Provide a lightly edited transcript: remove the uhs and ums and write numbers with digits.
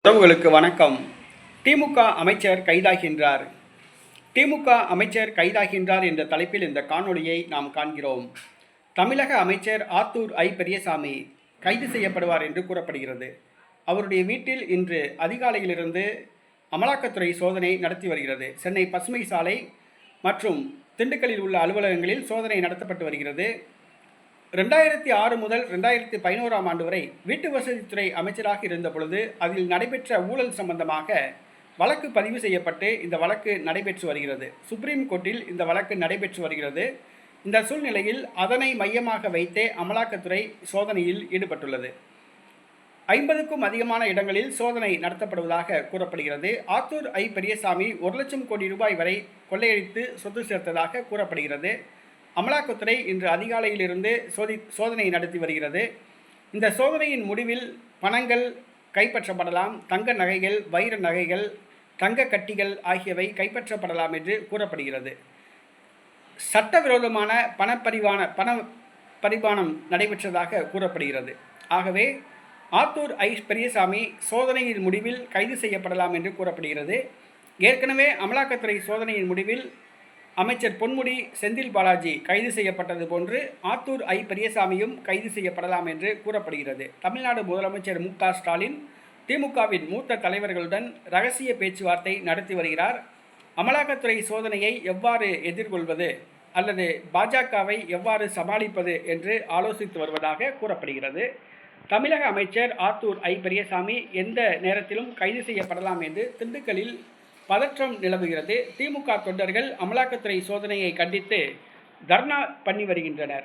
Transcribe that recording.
உறவுகளுக்கு வணக்கம். திமுக அமைச்சர் கைதாகின்றார். திமுக அமைச்சர் கைதாகின்றார் என்ற தலைப்பில் இந்த காணொளியை நாம் காண்கிறோம். தமிழக அமைச்சர் ஆத்தூர் ஐ. பெரியசாமி கைது செய்யப்படுவார் என்று கூறப்படுகிறது. அவருடைய வீட்டில் இன்று அதிகாலையிலிருந்து அமலாக்கத்துறை சோதனை நடத்தி வருகிறது. சென்னை பசுமை சாலை மற்றும் திண்டுக்கல்லில் உள்ள அலுவலகங்களில் சோதனை நடத்தப்பட்டு வருகிறது. 2006 முதல் 2011ஆம் ஆண்டு வரை வீட்டு வசதித்துறை அமைச்சராக இருந்த பொழுது அதில் நடைபெற்ற ஊழல் சம்பந்தமாக வழக்கு பதிவு செய்யப்பட்டு இந்த வழக்கு நடைபெற்று வருகிறது. சுப்ரீம் கோர்ட்டில் இந்த வழக்கு நடைபெற்று வருகிறது. இந்த சூழ்நிலையில் அதனை மையமாக வைத்தே அமலாக்கத்துறை சோதனையில் ஈடுபட்டுள்ளது. 50க்கும் அதிகமான இடங்களில் சோதனை நடத்தப்படுவதாக கூறப்படுகிறது. ஆத்தூர் ஐ. பெரியசாமி 1 லட்சம் கோடி ரூபாய் வரை கொள்ளையடித்து சொத்து சேர்த்ததாக கூறப்படுகிறது. அமலாக்கத்துறை இன்று அதிகாலையிலிருந்து சோதனை நடத்தி வருகிறது. இந்த சோதனையின் முடிவில் பணங்கள் கைப்பற்றப்படலாம், தங்க நகைகள், வைர நகைகள், தங்க கட்டிகள் ஆகியவை கைப்பற்றப்படலாம் என்று கூறப்படுகிறது. சட்டவிரோதமான பண பரிமாணம் நடைபெற்றதாக கூறப்படுகிறது. ஆகவே ஆத்தூர் ஐ. பெரியசாமி சோதனையின் முடிவில் கைது செய்யப்படலாம் என்று கூறப்படுகிறது. ஏற்கனவே அமலாக்கத்துறை சோதனையின் முடிவில் அமைச்சர் பொன்முடி, செந்தில் பாலாஜி கைது செய்யப்பட்டது போன்று ஆத்தூர் ஐ. பெரியசாமியும் கைது செய்யப்படலாம் என்று கூறப்படுகிறது. தமிழ்நாடு முதலமைச்சர் மு.க. ஸ்டாலின் திமுகவின் மூத்த தலைவர்களுடன் ரகசிய பேச்சுவார்த்தை நடத்தி வருகிறார். அமலாக்கத்துறை சோதனையை எவ்வாறு எதிர்கொள்வது அல்லது பாஜகவை எவ்வாறு சமாளிப்பது என்று ஆலோசித்து வருவதாக கூறப்படுகிறது. தமிழக அமைச்சர் ஆத்தூர் ஐ. பெரியசாமி எந்த நேரத்திலும் கைது செய்யப்படலாம் என்று திண்டுக்கல்லில் பதற்றம் நிலவுகிறது. திமுக தொண்டர்கள் அமலாக்கத்துறை சோதனையை கண்டித்து தர்ணா பண்ணி வருகின்றனர்.